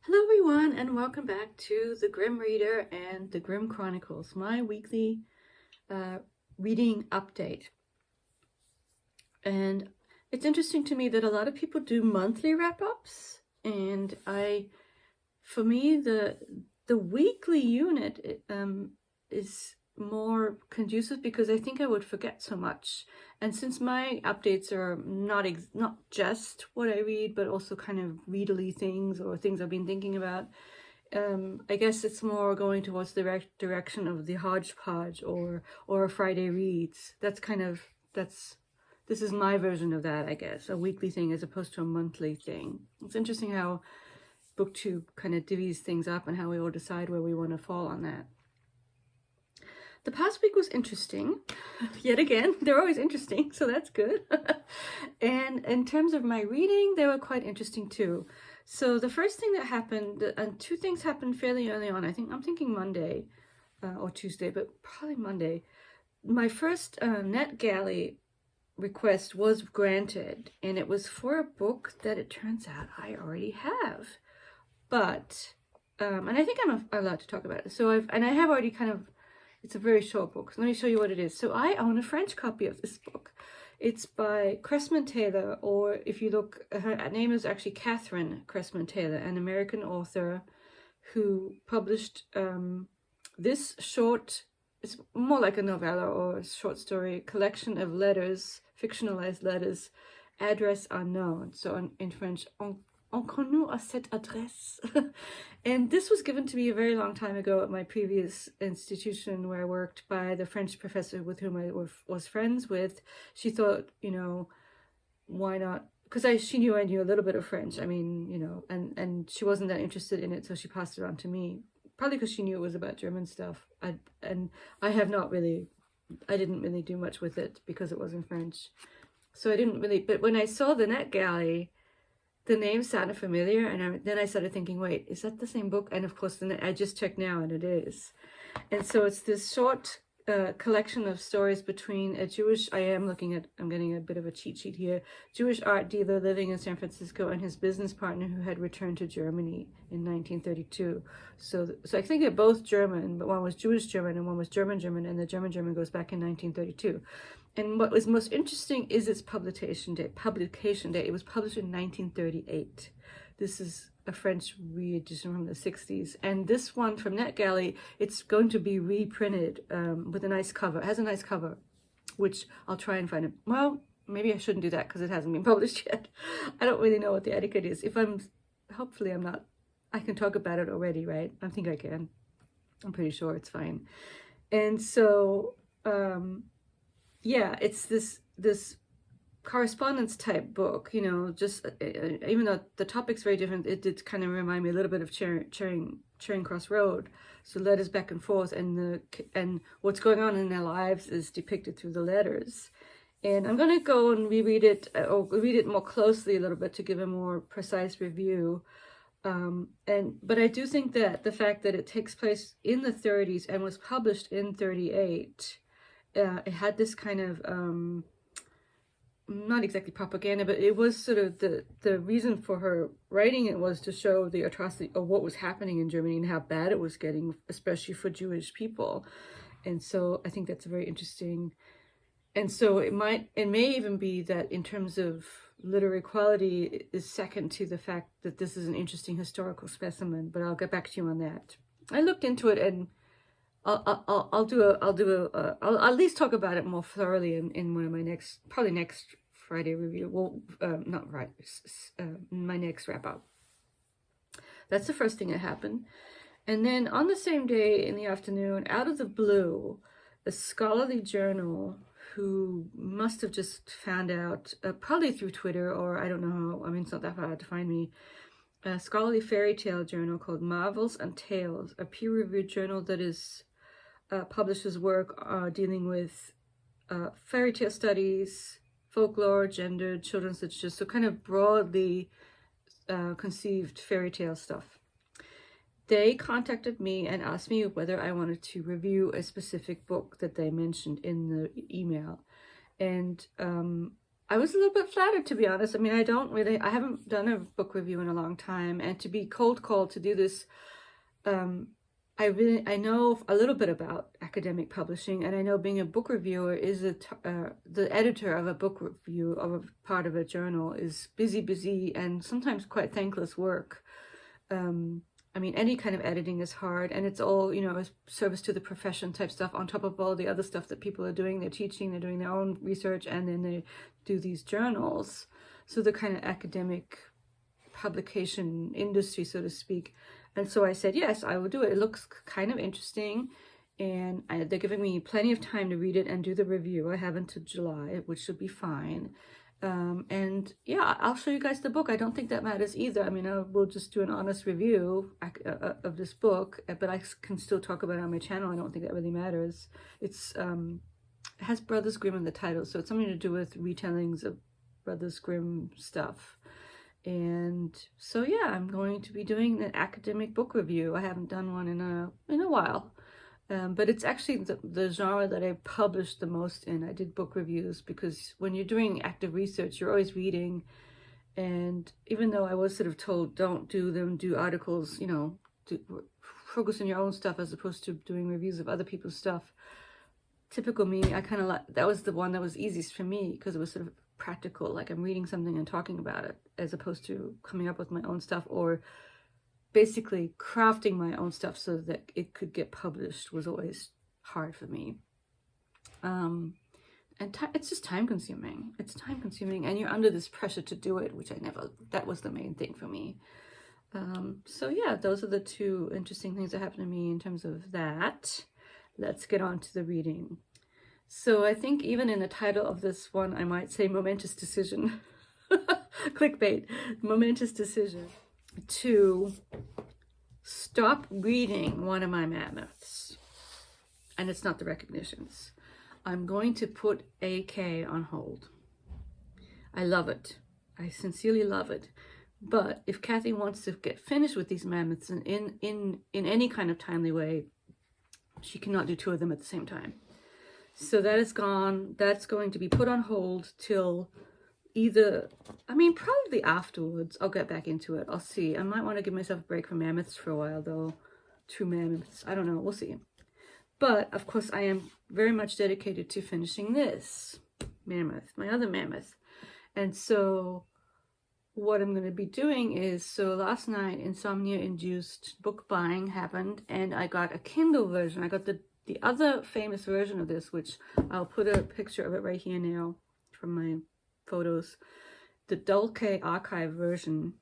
Hello everyone, and welcome back to the Grimm Reader and the Grimm Chronicles, my weekly reading update. And it's interesting to me that a lot of people do monthly wrap-ups, and for me, the weekly unit is more conducive because I think I would forget so much. And since my updates are not just what I read, but also kind of readily things or things I've been thinking about, I guess it's more going towards the direction of the hodgepodge or a Friday reads. This is my version of that, I guess, a weekly thing as opposed to a monthly thing. It's interesting how BookTube kind of divvies things up and how we all decide where we want to fall on that. The past week was interesting. Yet again, they're always interesting, so that's good. And in terms of my reading, they were quite interesting too. So the first thing that happened, and two things happened fairly early on. I'm thinking Monday or Tuesday, but probably Monday. My first NetGalley request was granted, and it was for a book that it turns out I already have. But, and I think I'm allowed to talk about it. So I have already kind of, it's a very short book. So let me show you what it is. So I own a French copy of this book. It's by Kressmann Taylor, or if you look, her name is actually Katherine Kressmann Taylor, an American author who published this short, it's more like a novella or a short story collection of letters, fictionalized letters, address unknown. So in French, inconnu à cette adresse. And this was given to me a very long time ago at my previous institution where I worked by the French professor with whom I was friends with. She thought, why not? Because she knew I knew a little bit of French. I mean, and she wasn't that interested in it, so she passed it on to me. Probably because she knew it was about German stuff. I didn't really do much with it because it was in French. So I didn't really, but when I saw the NetGalley, the name sounded familiar, and then I started thinking, wait, is that the same book? And of course, then I just checked now, and it is. And so it's this short collection of stories between a Jewish, I'm getting a bit of a cheat sheet here, Jewish art dealer living in San Francisco and his business partner who had returned to Germany in 1932. So I think they're both German, but one was Jewish German and one was German German, and the German German goes back in 1932. And what was most interesting is its publication date. It was published in 1938. This is a French reedition from the 60s. And this one from NetGalley, it's going to be reprinted with a nice cover. It has a nice cover, which I'll try and find it. Well, maybe I shouldn't do that because it hasn't been published yet. I don't really know what the etiquette is. Hopefully I'm not, I can talk about it already, right? I think I can. I'm pretty sure it's fine. And so, yeah, it's this correspondence type book, just even though the topic's very different, it did kind of remind me a little bit of Charing Cross Road. So letters back and forth, and what's going on in their lives is depicted through the letters. And I'm going to go and reread it, or read it more closely a little bit to give a more precise review. But I do think that the fact that it takes place in the 30s and was published in 38, it had this kind of, not exactly propaganda, but it was sort of the reason for her writing it was to show the atrocity of what was happening in Germany and how bad it was getting, especially for Jewish people. And so I think that's very interesting. And so it may even be that in terms of literary quality is second to the fact that this is an interesting historical specimen, but I'll get back to you on that. I looked into it, and I'll at least talk about it more thoroughly in one of my next Friday review. Well, not right, my next wrap up. That's the first thing that happened. And then on the same day in the afternoon, out of the blue, a scholarly journal who must have just found out, probably through Twitter, or I don't know how, it's not that hard to find me, a scholarly fairy tale journal called Marvels and Tales, a peer-reviewed journal that is publishes work dealing with fairy tale studies, folklore, gender, children's literature, so kind of broadly conceived fairy tale stuff. They contacted me and asked me whether I wanted to review a specific book that they mentioned in the email. And I was a little bit flattered, to be honest. I mean, I haven't done a book review in a long time, and to be cold called to do this, I know a little bit about academic publishing, and I know being a book reviewer is the editor of a book review of a part of a journal is busy, and sometimes quite thankless work. I mean, any kind of editing is hard, and it's all, a service to the profession type stuff on top of all the other stuff that people are doing. They're teaching, they're doing their own research, and then they do these journals. So the kind of academic publication industry, so to speak. And so I said, yes, I will do it. It looks kind of interesting, and they're giving me plenty of time to read it and do the review. I have until July, which should be fine. And yeah, I'll show you guys the book. I don't think that matters either. I mean, we'll just do an honest review of this book, but I can still talk about it on my channel. I don't think that really matters. It has Brothers Grimm in the title, so it's something to do with retellings of Brothers Grimm stuff. And so yeah, I'm going to be doing an academic book review. I haven't done one in a while. But it's actually the genre that I published the most in. I did book reviews because when you're doing active research, you're always reading. And even though I was sort of told, don't do them, do articles, focus on your own stuff as opposed to doing reviews of other people's stuff. Typical me, I kind of like, that was the one that was easiest for me because it was sort of practical. Like I'm reading something and talking about it as opposed to coming up with my own stuff or basically crafting my own stuff so that it could get published was always hard for me. And it's just time consuming. It's time consuming and you're under this pressure to do it, which that was the main thing for me. So yeah, those are the two interesting things that happened to me in terms of that. Let's get on to the reading. So I think even in the title of this one, I might say momentous decision. Clickbait. Momentous decision to stop reading one of my mammoths. And it's not the recognitions. I'm going to put AK on hold. I love it. I sincerely love it. But if Kathy wants to get finished with these mammoths in any kind of timely way, she cannot do two of them at the same time. So that is gone. That's going to be put on hold till probably afterwards. I'll get back into it. I'll see. I might want to give myself a break from mammoths for a while, though. Two mammoths. I don't know. We'll see. But, of course, I am very much dedicated to finishing this mammoth, my other mammoth. And so what I'm going to be doing is, so last night, insomnia-induced book buying happened, and I got a Kindle version. I got the other famous version of this, which I'll put a picture of it right here now from my photos. The Dulce archive version,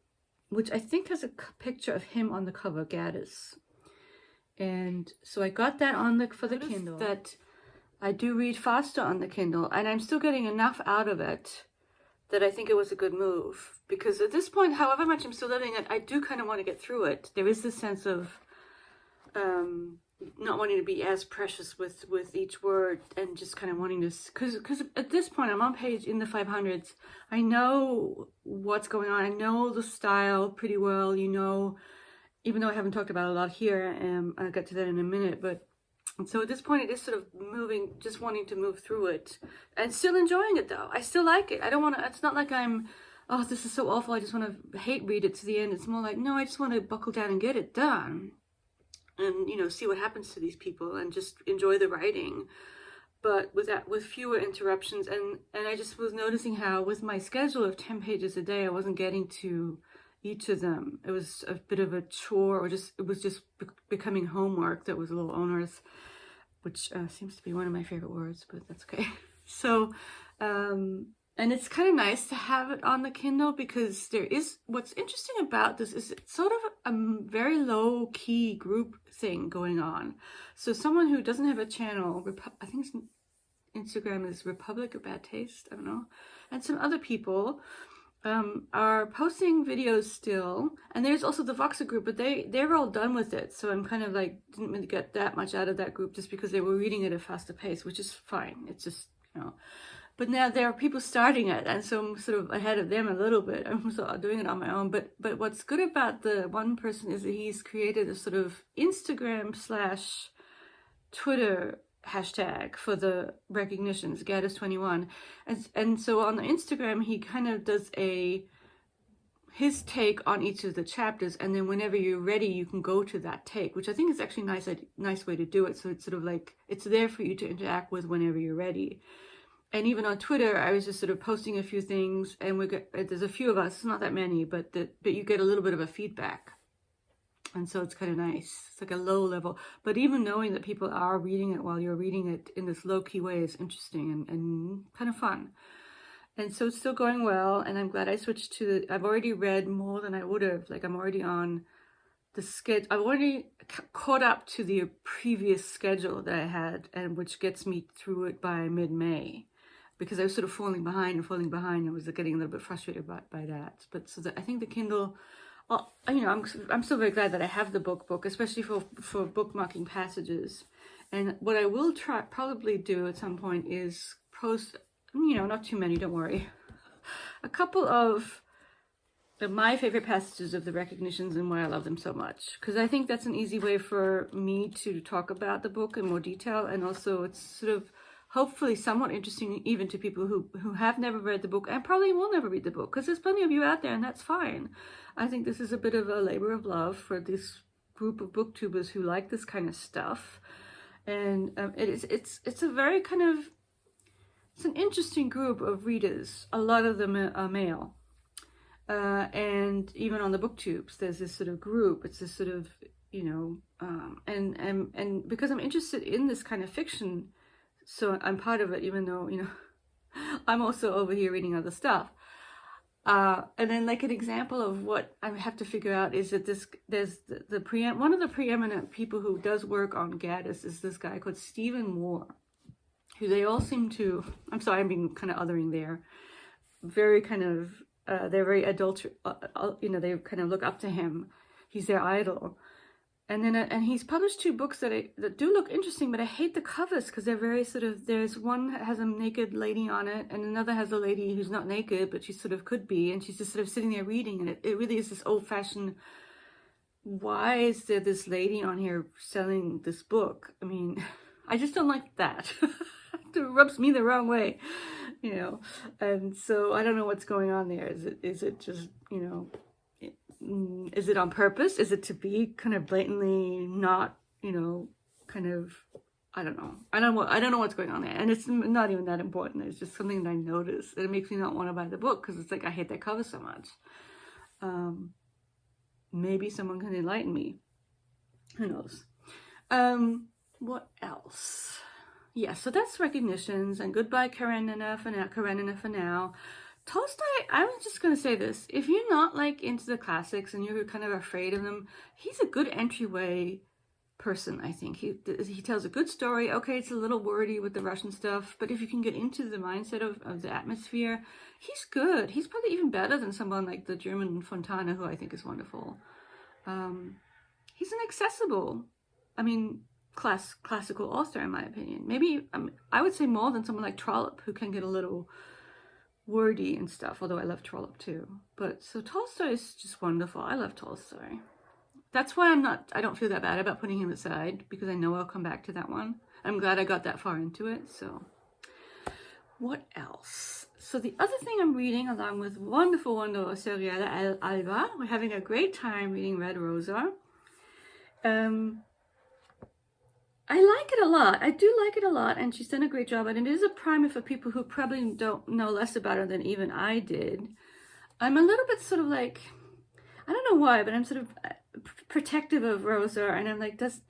which I think has a picture of him on the cover, Gaddis. And so I got that for the Kindle. That I do read faster on the Kindle, and I'm still getting enough out of it that I think it was a good move. Because at this point, however much I'm still loving it, I do kind of want to get through it. There is this sense of not wanting to be as precious with each word and just kind of wanting to, because at this point I'm on page in the 500s. I know what's going on. I know the style pretty well, even though I haven't talked about it a lot here, I'll get to that in a minute, but so at this point it is sort of moving, just wanting to move through it and still enjoying it though. I still like it. I don't want to, it's not like I'm, oh, this is so awful, I just want to hate read it to the end. It's more like, no, I just want to buckle down and get it done. And, see what happens to these people and just enjoy the writing. But with fewer interruptions. And I just was noticing how with my schedule of 10 pages a day, I wasn't getting to each of them. It was a bit of a chore, or it was just becoming homework that was a little onerous, which seems to be one of my favorite words, but that's okay. So, and it's kind of nice to have it on the Kindle because what's interesting about this is it's sort of a very low key group thing going on. So someone who doesn't have a channel, I think Instagram is Republic of Bad Taste, I don't know, and some other people are posting videos still. And there's also the Voxer group, but they're all done with it. So I'm kind of like, didn't really get that much out of that group just because they were reading at a faster pace, which is fine. It's just, But now there are people starting it, and so I'm sort of ahead of them a little bit. I'm sort of doing it on my own. But what's good about the one person is that he's created a sort of Instagram / Twitter hashtag for the recognitions, Gaddis21. And so on Instagram, he kind of does his take on each of the chapters, and then whenever you're ready, you can go to that take, which I think is actually a nice way to do it. So it's sort of like, it's there for you to interact with whenever you're ready. And even on Twitter, I was just sort of posting a few things, and there's a few of us, not that many, but you get a little bit of a feedback. And so it's kind of nice. It's like a low level. But even knowing that people are reading it while you're reading it in this low-key way is interesting and kind of fun. And so it's still going well, and I'm glad I switched to I've already read more than I would have. Like, I'm already on the schedule. I've already caught up to the previous schedule that I had, and which gets me through it by mid-May, because I was sort of falling behind and was getting a little bit frustrated by that. But so I think the Kindle, I'm still very glad that I have the book, especially for bookmarking passages. And what I will probably do at some point is post, not too many, don't worry, a couple of my favorite passages of the recognitions and why I love them so much, because I think that's an easy way for me to talk about the book in more detail, and also it's sort of hopefully somewhat interesting even to people who have never read the book and probably will never read the book, because there's plenty of you out there, and that's fine. I think this is a bit of a labor of love for this group of booktubers who like this kind of stuff, and it's a very kind of, it's an interesting group of readers. A lot of them are male. And even on the booktubes, there's this sort of group. It's this sort of, and because I'm interested in this kind of fiction, so I'm part of it, even though, I'm also over here reading other stuff. And then, like, an example of what I have to figure out is that there's one of the preeminent people who does work on Gaddis is this guy called Stephen Moore, who they all seem to, I'm sorry, I'm being kind of othering there, very kind of, they're very adult, they kind of look up to him. He's their idol. And then, and he's published 2 books that do look interesting, but I hate the covers because they're very sort of, there's one that has a naked lady on it, and another has a lady who's not naked, but she sort of could be, and she's just sort of sitting there reading, and it really is this old-fashioned, why is there this lady on here selling this book? I mean, I just don't like that. It rubs me the wrong way, and so I don't know what's going on there. Is it just, is it on purpose? Is it to be kind of blatantly not, kind of, I don't know. I don't know what's going on there. And it's not even that important. It's just something that I notice. And it makes me not want to buy the book because it's like, I hate that cover so much. Maybe someone can enlighten me. Who knows? What else? Yeah, so that's recognitions, and goodbye Karenina for now. Tolstoy, I was just going to say this. If you're not like into the classics and you're kind of afraid of them, he's a good entryway person, I think. He tells a good story. Okay, it's a little wordy with the Russian stuff, but if you can get into the mindset of the atmosphere, he's good. He's probably even better than someone like the German Fontana, who I think is wonderful. He's an accessible, classical author, in my opinion. Maybe, I would say more than someone like Trollope, who can get a little wordy and stuff, although I love Trollope too. But so Tolstoy is just wonderful. I love Tolstoy. That's why I don't feel that bad about putting him aside, because I know I'll come back to that one. I'm glad I got that far into it. So what else? So the other thing I'm reading, along with wonderful Seriale Alba, we're having a great time reading Red Rosa. I like it a lot. I do like it a lot, and she's done a great job. And it is a primer for people who probably don't know less about her than even I did. I'm a little bit sort of like, I don't know why, but I'm sort of protective of Rosa, and I'm like, does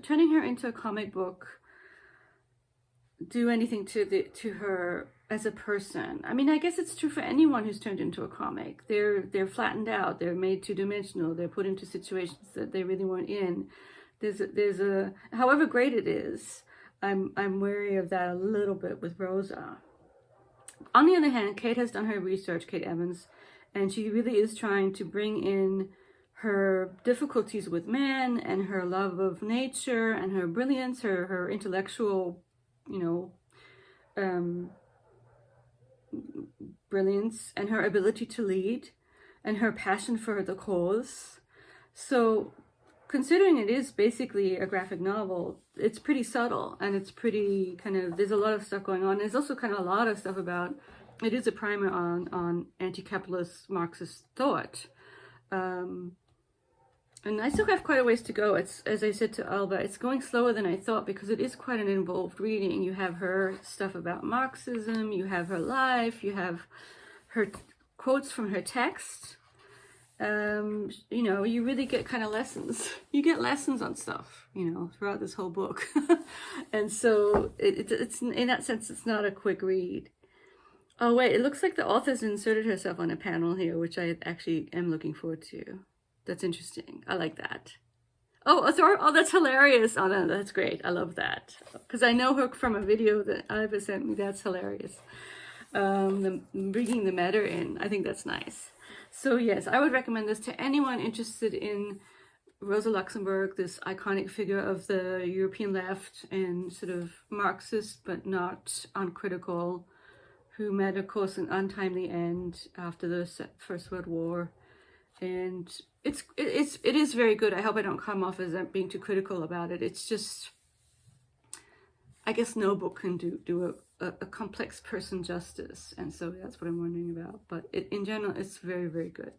turning her into a comic book do anything to her as a person? I mean, I guess it's true for anyone who's turned into a comic. They're flattened out. They're made 2-dimensional. They're put into situations that they really weren't in. There's a however great it is, I'm wary of that a little bit with Rosa. On the other hand, Kate has done her research, Kate Evans, and she really is trying to bring in her difficulties with men and her love of nature and her brilliance, her intellectual, brilliance, and her ability to lead, and her passion for the cause. So considering it is basically a graphic novel, it's pretty subtle, and it's pretty kind of, there's a lot of stuff going on. There's also kind of a lot of stuff about, it is a primer on anti-capitalist Marxist thought. And I still have quite a ways to go. It's, as I said to Alba, it's going slower than I thought because it is quite an involved reading. You have her stuff about Marxism, you have her life, you have her quotes from her text. You know, you really get kind of lessons. You get lessons on stuff, you know, throughout this whole book. And so it's in that sense, it's not a quick read. Oh wait, it looks like the author's inserted herself on a panel here, which I actually am looking forward to. That's interesting. I like that. Oh, that's hilarious. Oh, no, that's great. I love that. Because I know her from a video that Iva sent me. That's hilarious. Bringing the meta in. I think that's nice. So yes, I would recommend this to anyone interested in Rosa Luxemburg, this iconic figure of the European left and sort of Marxist, but not uncritical, who met, of course, an untimely end after the First World War. And it is very good. I hope I don't come off as being too critical about it. It's just, I guess no book can do a complex person justice, and so that's what I'm wondering about. But in general, it's very, very good.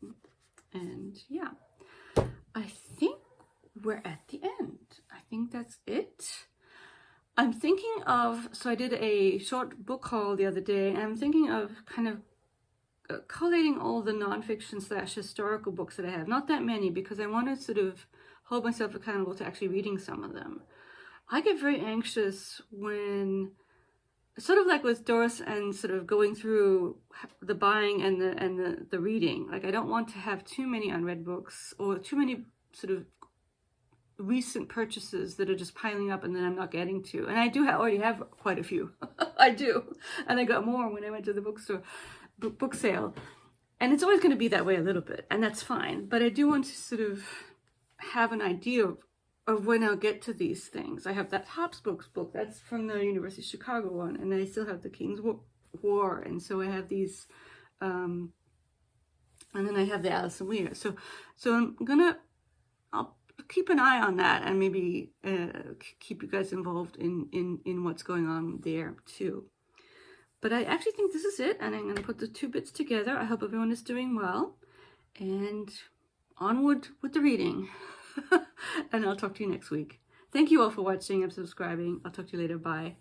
And yeah, I think we're at the end. I think that's it. I'm thinking of, so I did a short book haul the other day, and I'm thinking of kind of collating all the nonfiction / historical books that I have. Not that many, because I want to sort of hold myself accountable to actually reading some of them. I get very anxious when, sort of like with Doris, and sort of going through the buying and the reading. Like, I don't want to have too many unread books or too many sort of recent purchases that are just piling up and then I'm not getting to. And I do already have quite a few. I do. And I got more when I went to the bookstore. Book sale, and it's always going to be that way a little bit, and that's fine, but I do want to sort of have an idea of when I'll get to these things. I have that Hobbes book, that's from the University of Chicago one, and I still have the King's War, and so I have these, and then I have the Alison Weir, so I'll keep an eye on that, and maybe keep you guys involved in what's going on there too. But I actually think this is it, and I'm going to put the two bits together. I hope everyone is doing well, and onward with the reading. And I'll talk to you next week. Thank you all for watching and subscribing. I'll talk to you later. Bye.